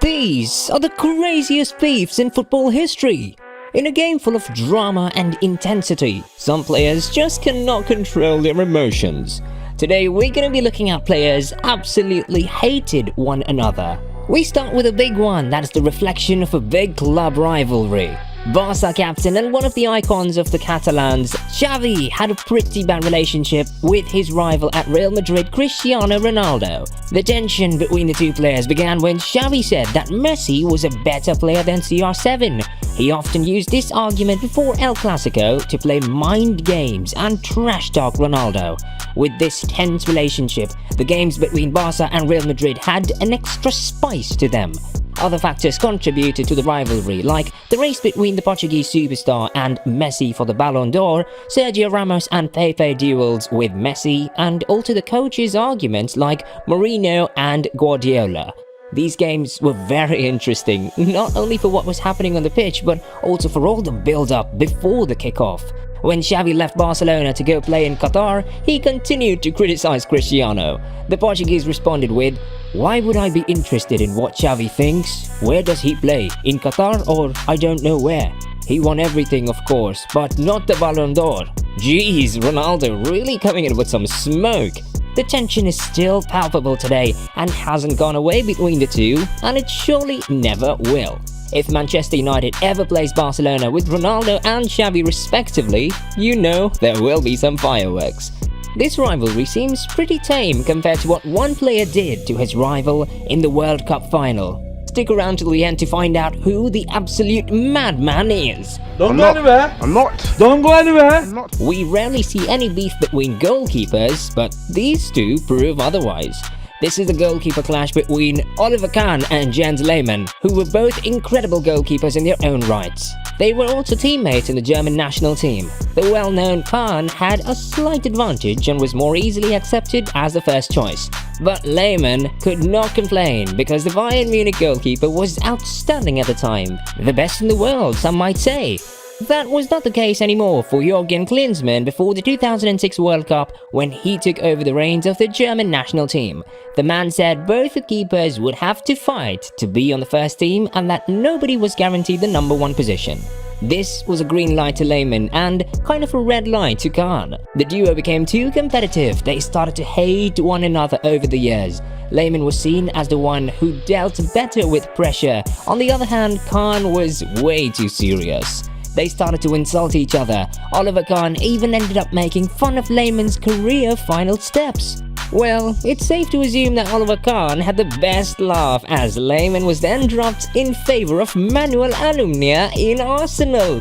These are the craziest beefs in football history. In a game full of drama and intensity, some players just cannot control their emotions. Today we're going to be looking at players absolutely hated one another. We start with a big one that is the reflection of a big club rivalry. Barca captain and one of the icons of the Catalans, Xavi, had a pretty bad relationship with his rival at Real Madrid, Cristiano Ronaldo. The tension between the two players began when Xavi said that Messi was a better player than CR7. He often used this argument before El Clasico to play mind games and trash talk Ronaldo. With this tense relationship, the games between Barca and Real Madrid had an extra spice to them. Other factors contributed to the rivalry, like the race between the Portuguese superstar and Messi for the Ballon d'Or, Sergio Ramos and Pepe duels with Messi, and also the coaches' arguments like Mourinho and Guardiola. These games were very interesting, not only for what was happening on the pitch, but also for all the build-up before the kickoff. When Xavi left Barcelona to go play in Qatar, he continued to criticize Cristiano. The Portuguese responded with, "Why would I be interested in what Xavi thinks? Where does he play? In Qatar or I don't know where? He won everything, of course, but not the Ballon d'Or." Jeez, Ronaldo really coming in with some smoke. The tension is still palpable today and hasn't gone away between the two, and it surely never will. If Manchester United ever plays Barcelona with Ronaldo and Xavi respectively, you know there will be some fireworks. This rivalry seems pretty tame compared to what one player did to his rival in the World Cup final. Stick around till the end to find out who the absolute madman is. Don't go anywhere. I'm not. Don't go anywhere. I'm not. We rarely see any beef between goalkeepers, but these two prove otherwise. This is the goalkeeper clash between Oliver Kahn and Jens Lehmann, who were both incredible goalkeepers in their own rights. They were also teammates in the German national team. The well-known Kahn had a slight advantage and was more easily accepted as the first choice. But Lehmann could not complain because the Bayern Munich goalkeeper was outstanding at the time. The best in the world, some might say. That was not the case anymore for Jürgen Klinsmann before the 2006 World Cup when he took over the reins of the German national team. The man said both the keepers would have to fight to be on the first team and that nobody was guaranteed the number one position. This was a green light to Lehmann and kind of a red light to Kahn. The duo became too competitive. They started to hate one another over the years. Lehmann was seen as the one who dealt better with pressure. On the other hand, Kahn was way too serious. They started to insult each other. Oliver Kahn even ended up making fun of Lehmann's career final steps. Well, it's safe to assume that Oliver Kahn had the best laugh as Lehmann was then dropped in favor of Manuel Almunia in Arsenal.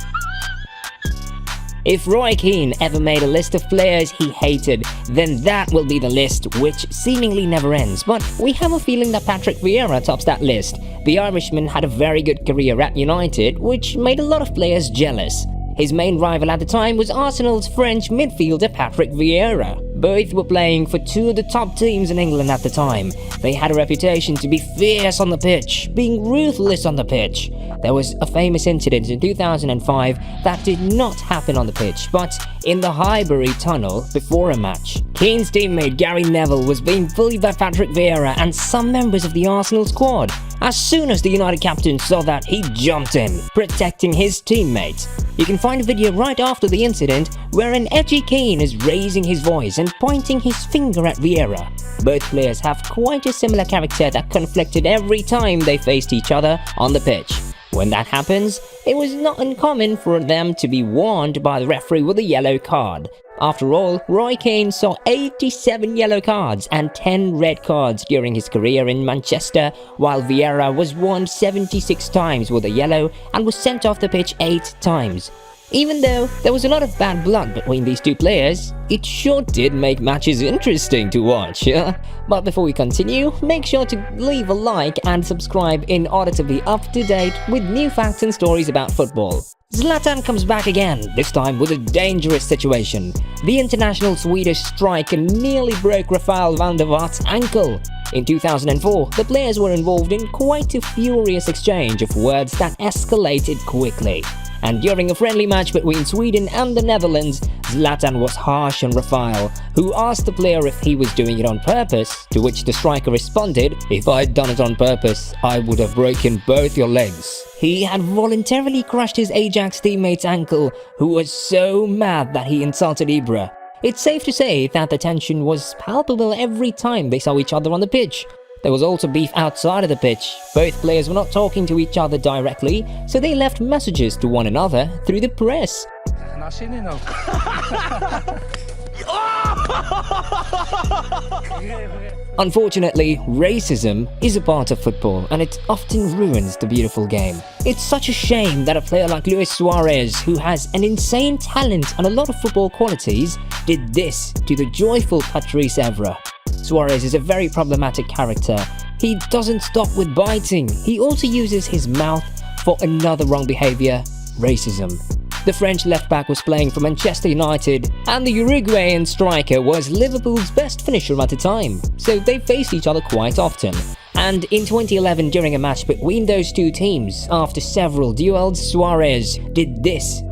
If Roy Keane ever made a list of players he hated, then that will be the list, which seemingly never ends. But we have a feeling that Patrick Vieira tops that list. The Irishman had a very good career at United, which made a lot of players jealous. His main rival at the time was Arsenal's French midfielder Patrick Vieira. Both were playing for two of the top teams in England at the time. They had a reputation to be fierce on the pitch, being ruthless on the pitch. There was a famous incident in 2005 that did not happen on the pitch, but in the Highbury tunnel before a match. Keane's teammate Gary Neville was being bullied by Patrick Vieira and some members of the Arsenal squad. As soon as the United captain saw that, he jumped in, protecting his teammates. You can find a video right after the incident where an edgy Keane is raising his voice and pointing his finger at Vieira. Both players have quite a similar character that conflicted every time they faced each other on the pitch. When that happens, it was not uncommon for them to be warned by the referee with a yellow card. After all, Roy Keane saw 87 yellow cards and 10 red cards during his career in Manchester, while Vieira was warned 76 times with a yellow and was sent off the pitch 8 times. Even though there was a lot of bad blood between these two players, it sure did make matches interesting to watch. But before we continue, make sure to leave a like and subscribe in order to be up to date with new facts and stories about football. Zlatan comes back again, this time with a dangerous situation. The international Swedish striker nearly broke Rafael van der Vaart's ankle. In 2004, the players were involved in quite a furious exchange of words that escalated quickly. and during a friendly match between Sweden and the Netherlands, Zlatan was harsh on Rafael, who asked the player if he was doing it on purpose, to which the striker responded, "If I'd done it on purpose, I would have broken both your legs." He had voluntarily crushed his Ajax teammate's ankle, who was so mad that he insulted Ibra. It's safe to say that the tension was palpable every time they saw each other on the pitch. There was also beef outside of the pitch. Both players were not talking to each other directly, so they left messages to one another through the press. Unfortunately, racism is a part of football and it often ruins the beautiful game. It's such a shame that a player like Luis Suarez, who has an insane talent and a lot of football qualities, did this to the joyful Patrice Evra. Suarez is a very problematic character. He doesn't stop with biting. He also uses his mouth for another wrong behavior: racism. The French left-back was playing for Manchester United, and the Uruguayan striker was Liverpool's best finisher at the time, so they faced each other quite often. And in 2011, during a match between those two teams, after several duels, Suarez did this.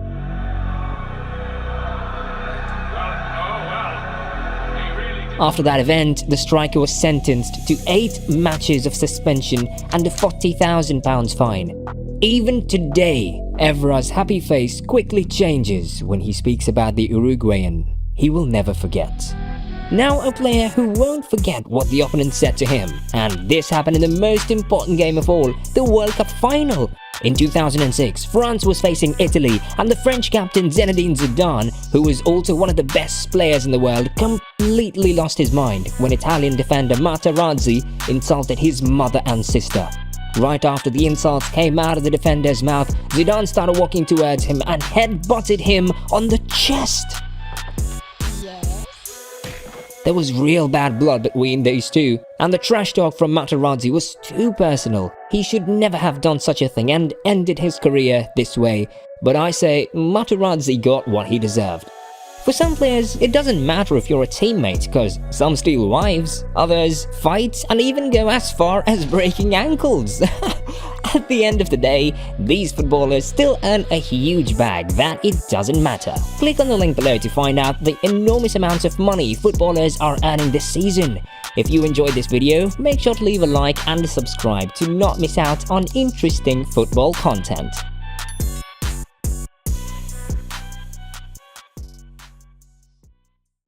After that event, the striker was sentenced to 8 matches of suspension and a £40,000 fine. Even today, Evra's happy face quickly changes when he speaks about the Uruguayan. He will never forget. Now a player who won't forget what the opponent said to him, and this happened in the most important game of all, the World Cup final. In 2006, France was facing Italy, and the French captain Zinedine Zidane, who was also one of the best players in the world, completely lost his mind when Italian defender Materazzi insulted his mother and sister. Right after the insults came out of the defender's mouth, Zidane started walking towards him and headbutted him on the chest. There was real bad blood between these two, and the trash talk from Materazzi was too personal. He should never have done such a thing and ended his career this way, but I say Materazzi got what he deserved. For some players, it doesn't matter if you're a teammate, because some steal wives, others fight and even go as far as breaking ankles. At the end of the day, these footballers still earn a huge bag that it doesn't matter. Click on the link below to find out the enormous amounts of money footballers are earning this season. If you enjoyed this video, make sure to leave a like and subscribe to not miss out on interesting football content.